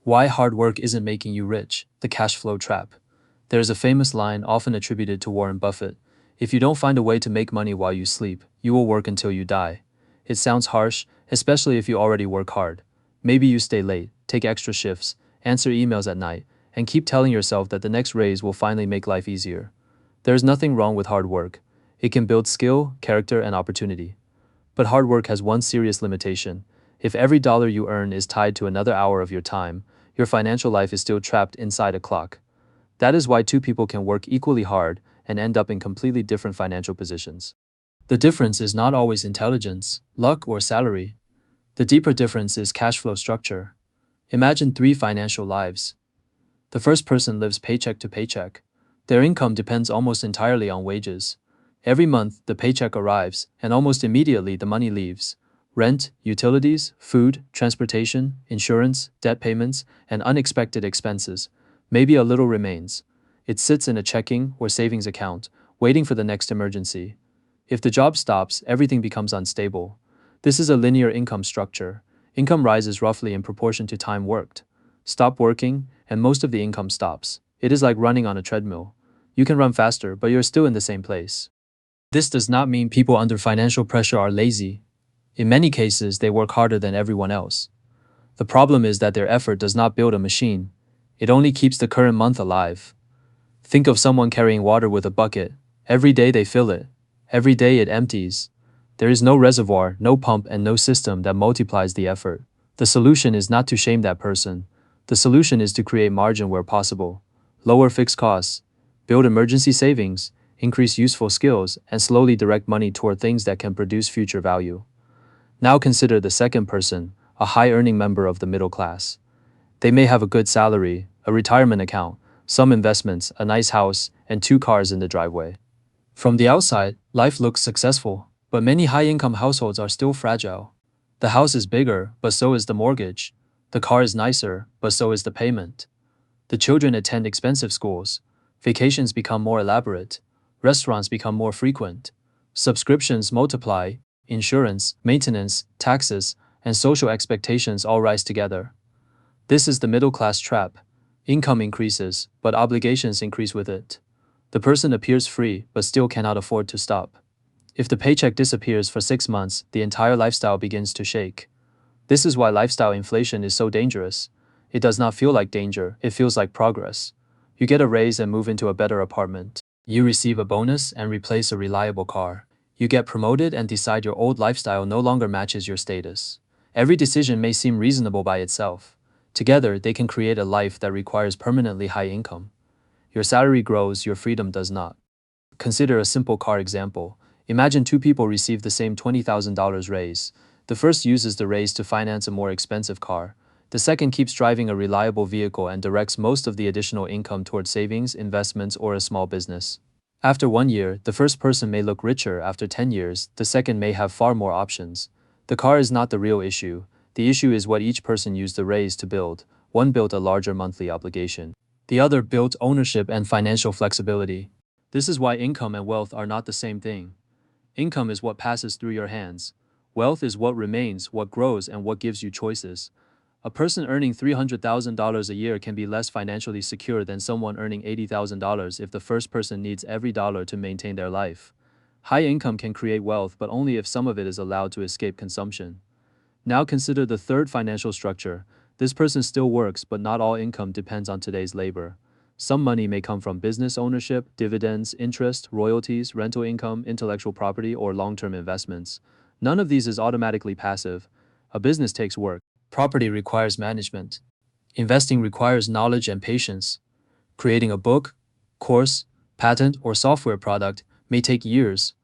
Why hard work isn't making you rich, the cash flow trap. There's a famous line often attributed to Warren Buffett: if you don't find a way to make money while you sleep, you will work until you die. It sounds harsh, especially if you already work hard. Maybe you stay late, take extra shifts, answer emails at night, and keep telling yourself that the next raise will finally make life easier. There's nothing wrong with hard work. It can build skill, character, and opportunity. But hard work has one serious limitation. If every dollar you earn is tied to another hour of your time, your financial life is still trapped inside a clock. That is why two people can work equally hard and end up in completely different financial positions. The difference is not always intelligence, luck, or salary. The deeper difference is cash flow structure. Imagine three financial lives. The first person lives paycheck to paycheck. Their income depends almost entirely on wages. Every month, the paycheck arrives, and almost immediately the money leaves. Rent, utilities, food, transportation, insurance, debt payments, and unexpected expenses. Maybe a little remains. It sits in a checking or savings account, waiting for the next emergency. If the job stops, everything becomes unstable. This is a linear income structure. Income rises roughly in proportion to time worked. Stop working, and most of the income stops. It is like running on a treadmill. You can run faster, but you're still in the same place. This does not mean people under financial pressure are lazy. In many cases, they work harder than everyone else. The problem is that their effort does not build a machine. It only keeps the current month alive. Think of someone carrying water with a bucket. Every day they fill it. Every day it empties. There is no reservoir, no pump, and no system that multiplies the effort. The solution is not to shame that person. The solution is to create margin where possible. Lower fixed costs. Build emergency savings. Increase useful skills, and slowly direct money toward things that can produce future value. Now consider the second person, a high-earning member of the middle class. They may have a good salary, a retirement account, some investments, a nice house, and 2 cars in the driveway. From the outside, life looks successful, but many high-income households are still fragile. The house is bigger, but so is the mortgage. The car is nicer, but so is the payment. The children attend expensive schools. Vacations become more elaborate. Restaurants become more frequent. Subscriptions multiply. Insurance, maintenance, taxes, and social expectations all rise together. This is the middle-class trap. Income increases, but obligations increase with it. The person appears free, but still cannot afford to stop. If the paycheck disappears for 6 months, the entire lifestyle begins to shake. This is why lifestyle inflation is so dangerous. It does not feel like danger, it feels like progress. You get a raise and move into a better apartment. You receive a bonus and replace a reliable car. You get promoted and decide your old lifestyle no longer matches your status. Every decision may seem reasonable by itself. Together, they can create a life that requires permanently high income. Your salary grows, your freedom does not. Consider a simple car example. Imagine two people receive the same $20,000 raise. The first uses the raise to finance a more expensive car. The second keeps driving a reliable vehicle and directs most of the additional income towards savings, investments, or a small business. After 1 year, the first person may look richer. After 10 years, the second may have far more options. The car is not the real issue. The issue is what each person used the raise to build. One built a larger monthly obligation. The other built ownership and financial flexibility. This is why income and wealth are not the same thing. Income is what passes through your hands. Wealth is what remains, what grows, and what gives you choices. A person earning $300,000 a year can be less financially secure than someone earning $80,000 if the first person needs every dollar to maintain their life. High income can create wealth, but only if some of it is allowed to escape consumption. Now consider the third financial structure. This person still works, but not all income depends on today's labor. Some money may come from business ownership, dividends, interest, royalties, rental income, intellectual property, or long-term investments. None of these is automatically passive. A business takes work. Property requires management. Investing requires knowledge and patience. Creating a book, course, patent, or software product may take years.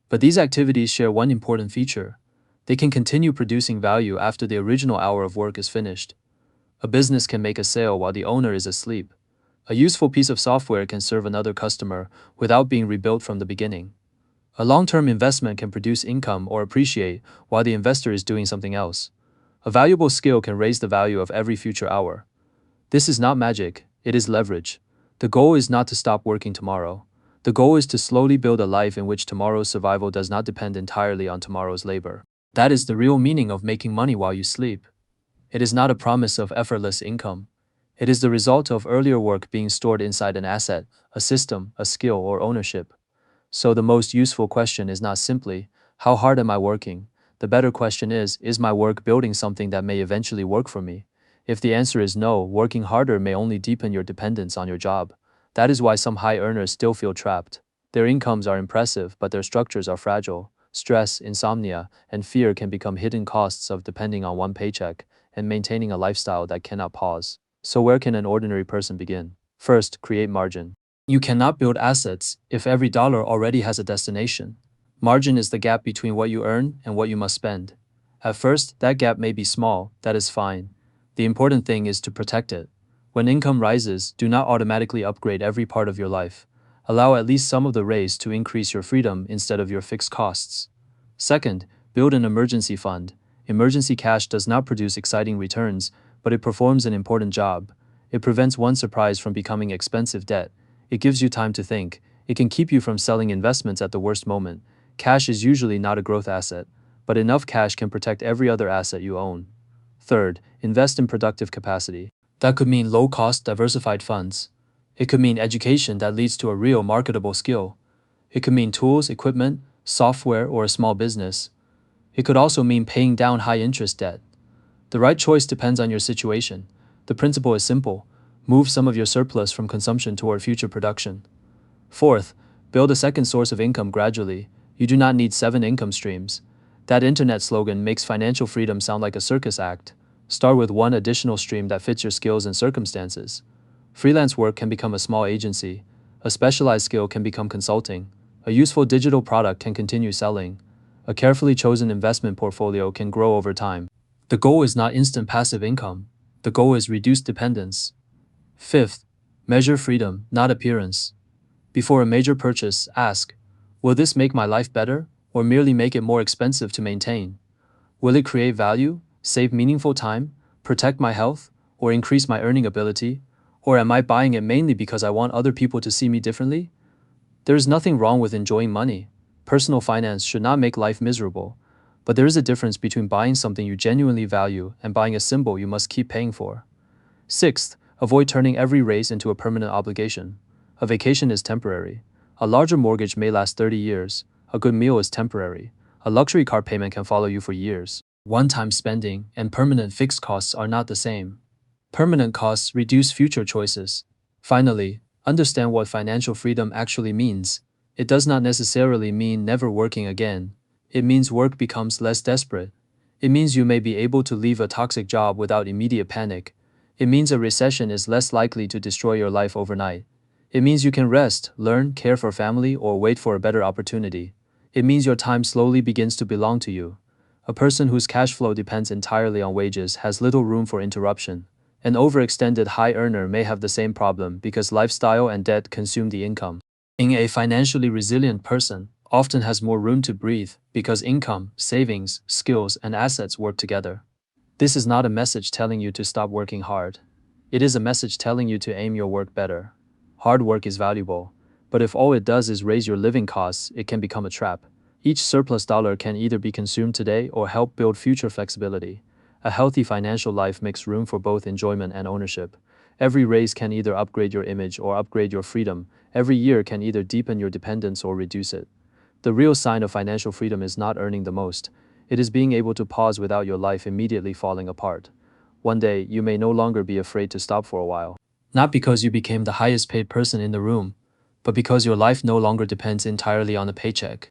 But these activities share one important feature. They can continue producing value after the original hour of work is finished. A business can make a sale while the owner is asleep. A useful piece of software can serve another customer without being rebuilt from the beginning. A long-term investment can produce income or appreciate while the investor is doing something else. A valuable skill can raise the value of every future hour. This is not magic, it is leverage. The goal is not to stop working tomorrow. The goal is to slowly build a life in which tomorrow's survival does not depend entirely on tomorrow's labor. That is the real meaning of making money while you sleep. It is not a promise of effortless income. It is the result of earlier work being stored inside an asset, a system, a skill, or ownership. So the most useful question is not simply, how hard am I working? The better question is my work building something that may eventually work for me? If the answer is no, working harder may only deepen your dependence on your job. That is why some high earners still feel trapped. Their incomes are impressive, but their structures are fragile. Stress, insomnia, and fear can become hidden costs of depending on one paycheck and maintaining a lifestyle that cannot pause. So where can an ordinary person begin? First, create margin. You cannot build assets if every dollar already has a destination. Margin is the gap between what you earn and what you must spend. At first, that gap may be small, that is fine. The important thing is to protect it. When income rises, do not automatically upgrade every part of your life. Allow at least some of the raise to increase your freedom instead of your fixed costs. Second, build an emergency fund. Emergency cash does not produce exciting returns, but it performs an important job. It prevents one surprise from becoming expensive debt. It gives you time to think. It can keep you from selling investments at the worst moment. Cash is usually not a growth asset, but enough cash can protect every other asset you own. Third, invest in productive capacity. That could mean low-cost, diversified funds. It could mean education that leads to a real marketable skill. It could mean tools, equipment, software, or a small business. It could also mean paying down high-interest debt. The right choice depends on your situation. The principle is simple. Move some of your surplus from consumption toward future production. Fourth, build a second source of income gradually. You do not need 7 income streams. That internet slogan makes financial freedom sound like a circus act. Start with one additional stream that fits your skills and circumstances. Freelance work can become a small agency. A specialized skill can become consulting. A useful digital product can continue selling. A carefully chosen investment portfolio can grow over time. The goal is not instant passive income. The goal is reduced dependence. Fifth, measure freedom, not appearance. Before a major purchase, ask, will this make my life better, or merely make it more expensive to maintain? Will it create value, save meaningful time, protect my health, or increase my earning ability? Or am I buying it mainly because I want other people to see me differently? There is nothing wrong with enjoying money. Personal finance should not make life miserable. But there is a difference between buying something you genuinely value and buying a symbol you must keep paying for. Sixth, avoid turning every raise into a permanent obligation. A vacation is temporary. A larger mortgage may last 30 years. A good meal is temporary. A luxury car payment can follow you for years. One-time spending and permanent fixed costs are not the same. Permanent costs reduce future choices. Finally, understand what financial freedom actually means. It does not necessarily mean never working again. It means work becomes less desperate. It means you may be able to leave a toxic job without immediate panic. It means a recession is less likely to destroy your life overnight. It means you can rest, learn, care for family, or wait for a better opportunity. It means your time slowly begins to belong to you. A person whose cash flow depends entirely on wages has little room for interruption. An overextended high earner may have the same problem because lifestyle and debt consume the income. Being a financially resilient person often has more room to breathe because income, savings, skills, and assets work together. This is not a message telling you to stop working hard. It is a message telling you to aim your work better. Hard work is valuable, but if all it does is raise your living costs, it can become a trap. Each surplus dollar can either be consumed today or help build future flexibility. A healthy financial life makes room for both enjoyment and ownership. Every raise can either upgrade your image or upgrade your freedom. Every year can either deepen your dependence or reduce it. The real sign of financial freedom is not earning the most. It is being able to pause without your life immediately falling apart. One day, you may no longer be afraid to stop for a while. Not because you became the highest paid person in the room, but because your life no longer depends entirely on a paycheck.